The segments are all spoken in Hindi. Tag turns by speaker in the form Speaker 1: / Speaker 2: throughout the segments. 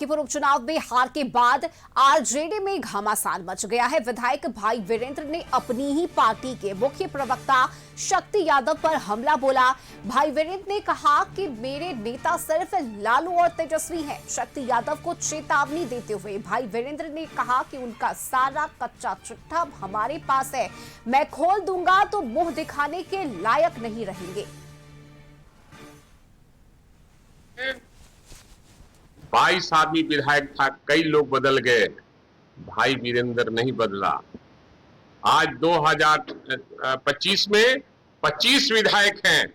Speaker 1: कि उपचुनाव में हार के बाद आरजेडी में घमासान मच गया है। विधायक भाई वीरेंद्र ने अपनी ही पार्टी के मुख्य प्रवक्ता शक्ति यादव पर हमला बोला। भाई वीरेंद्र ने कहा कि मेरे नेता सिर्फ लालू और तेजस्वी हैं। शक्ति यादव को चेतावनी देते हुए भाई वीरेंद्र ने कहा कि उनका सारा कच्चा चिट्ठा हमारे पास है, मैं खोल दूंगा तो मुंह दिखाने के लायक नहीं रहेंगे।
Speaker 2: 22 आदमी विधायक था, कई लोग बदल गए, भाई वीरेंद्र नहीं बदला। आज 2025 में 25 विधायक हैं।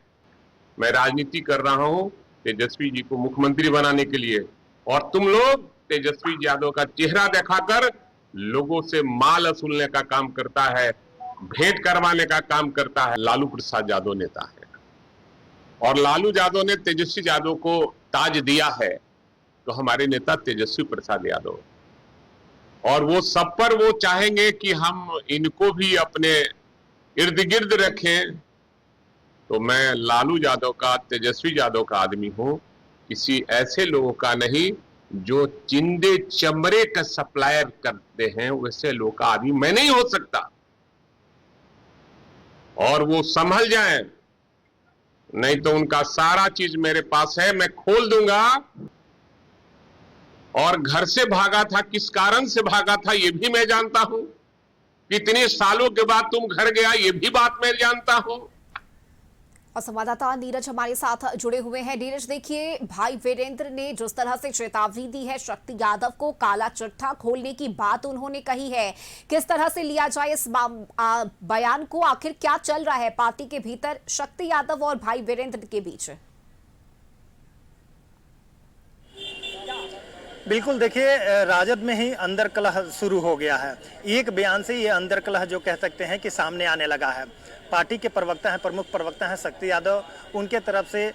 Speaker 2: मैं राजनीति कर रहा हूं तेजस्वी जी को मुख्यमंत्री बनाने के लिए, और तुम लोग तेजस्वी यादव का चेहरा दिखाकर लोगों से माल वसूलने का काम करता है, भेंट करवाने का काम करता है। लालू प्रसाद यादव नेता है और लालू यादव ने तेजस्वी यादव को ताज दिया है, तो हमारे नेता तेजस्वी प्रसाद यादव, और वो सब पर वो चाहेंगे कि हम इनको भी अपने इर्द गिर्द रखें। तो मैं लालू यादव का, तेजस्वी यादव का आदमी हूं, किसी ऐसे लोगों का नहीं जो चिंदे चमड़े का सप्लायर करते हैं, वैसे लोगों का आदमी मैं नहीं हो सकता। और वो संभल जाएं, नहीं तो उनका सारा चीज मेरे पास है, मैं खोल दूंगा। और घर से भागा था, किस कारण से भागा था ये भी मैं जानता हूं। कितने सालों के बाद तुम घर गया ये भी बात मैं जानता हूं।
Speaker 1: और संवाददाता नीरज हमारे साथ जुड़े हुए हैं। नीरज, देखिए, भाई वीरेंद्र ने जिस तरह से चेतावनी दी है शक्ति यादव को, काला चिट्ठा खोलने की बात उन्होंने कही है, किस तरह से लिया जाए इस बयान को? आखिर क्या चल रहा है पार्टी के भीतर शक्ति यादव और भाई वीरेंद्र के बीच?
Speaker 3: बिल्कुल, देखिए, राजद में ही अंदर कलह शुरू हो गया है। एक बयान से ये अंदर कलह जो कह सकते हैं कि सामने आने लगा है। पार्टी के प्रवक्ता हैं, प्रमुख प्रवक्ता हैं शक्ति यादव, उनके तरफ से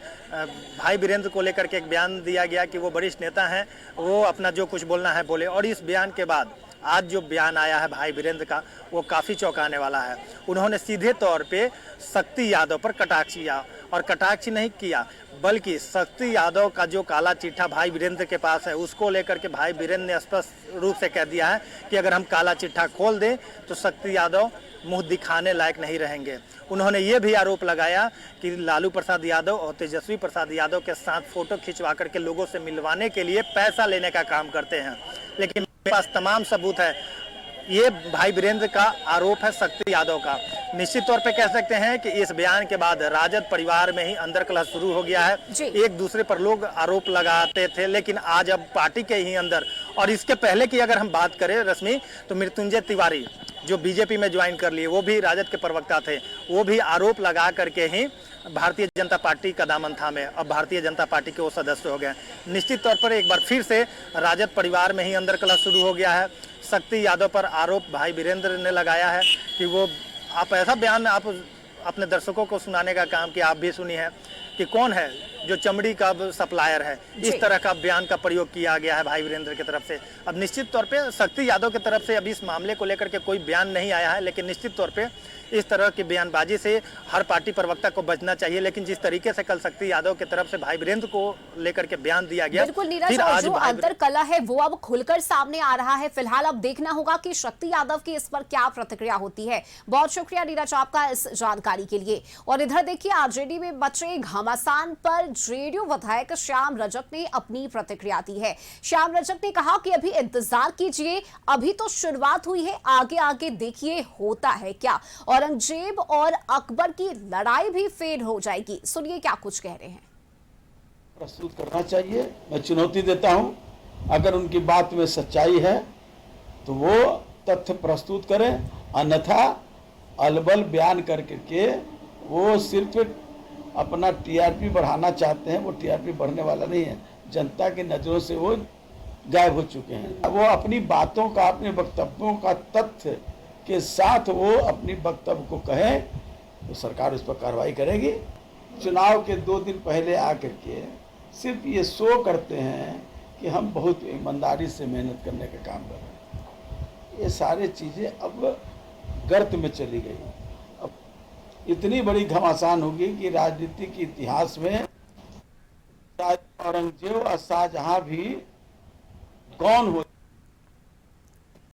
Speaker 3: भाई वीरेंद्र को लेकर के एक बयान दिया गया कि वो वरिष्ठ नेता हैं, वो अपना जो कुछ बोलना है बोले। और इस बयान के बाद आज जो बयान आया है भाई वीरेंद्र का, वो काफ़ी चौंकाने वाला है। उन्होंने सीधे तौर पे शक्ति यादव पर कटाक्ष किया, और कटाक्ष नहीं किया बल्कि शक्ति यादव का जो काला चिट्ठा भाई वीरेंद्र के पास है उसको लेकर के भाई वीरेंद्र ने स्पष्ट रूप से कह दिया है कि अगर हम काला चिट्ठा खोल दें तो शक्ति यादव मुंह दिखाने लायक नहीं रहेंगे। उन्होंने ये भी आरोप लगाया कि लालू प्रसाद यादव और तेजस्वी प्रसाद यादव के साथ फोटो खिंचवा करके लोगों से मिलवाने के लिए पैसा लेने का काम करते हैं। लेकिन मेरे पास तमाम सबूत है। ये भाई वीरेंद्र का आरोप है शक्ति यादव का। निश्चित तौर पे कह सकते हैं कि इस बयान के बाद राजद परिवार में ही अंदर कलह शुरू हो गया है। एक दूसरे पर लोग आरोप लगाते थे, लेकिन आज अब पार्टी के ही अंदर, और इसके पहले की अगर हम बात करें रश्मि, तो मृत्युंजय तिवारी जो बीजेपी में ज्वाइन कर लिए, वो भी राजद के प्रवक्ता थे, वो भी आरोप लगा करके ही भारतीय जनता पार्टी का दामन थामे। अब भारतीय जनता पार्टी के वो सदस्य हो गए। निश्चित तौर पर एक बार फिर से राजद परिवार में ही अंदर कलह शुरू हो गया है। शक्ति यादव पर आरोप भाई वीरेंद्र ने लगाया है कि वो, आप ऐसा बयान आप अपने दर्शकों को सुनाने का काम कि आप भी सुनी है कि कौन है जो चमड़ी का सप्लायर है। इस तरह का बयान का प्रयोग किया गया है भाई वीरेंद्र की तरफ से। अब निश्चित तौर पे शक्ति यादव की तरफ से अभी इस मामले को लेकर के कोई बयान नहीं आया है, लेकिन निश्चित तौर पे इस तरह की बयानबाजी से हर पार्टी प्रवक्ता को बचना चाहिए। लेकिन जिस तरीके से कल शक्ति यादव की तरफ से भाई वीरेंद्र को लेकर के बयान दिया गया,
Speaker 1: बिल्कुल नीरज, और जो अंतर कला है वो अब खुलकर सामने आ रहा है। फिलहाल अब देखना होगा कि शक्ति यादव की इस पर क्या प्रतिक्रिया होती है। बहुत शुक्रिया नीरज आपका इस जानकारी के लिए। और इधर देखिए, आरजेडी में मचे घमासान पर जेडीयू विधायक श्याम रजक ने अपनी प्रतिक्रिया दी है। श्याम रजक ने कहा कि अभी इंतजार कीजिए, अभी तो शुरुआत हुई है, आगे आगे देखिए होता है क्या। औरंगजेब और अकबर की लड़ाई भी फेल हो जाएगी। सुनिए क्या कुछ कह रहे हैं।
Speaker 4: प्रस्तुत करना चाहिए, मैं चुनौती देता हूं, अगर उनकी बात में सच्चाई है तो वो तथ्य प्रस्तुत करें, अन्यथा अलबल बयान करके वो सिर्फ अपना टीआरपी बढ़ाना चाहते हैं। वो टीआरपी बढ़ने वाला नहीं है, जनता की नजरों से वो गायब हो चुके हैं। वो अपनी बातों का, अपने वक्तव्यों का तथ्य के साथ वो अपनी वक्तव्य को कहें तो सरकार उस पर कार्रवाई करेगी। चुनाव के 2 दिन पहले आकर के सिर्फ ये शो करते हैं कि हम बहुत ईमानदारी से मेहनत करने का काम कर रहे हैं। ये सारी चीज़ें अब गर्त में चली गई। अब इतनी बड़ी घमासान होगी कि राजनीति के इतिहास में औरंगजेब और शाहजहां भी कौन हो।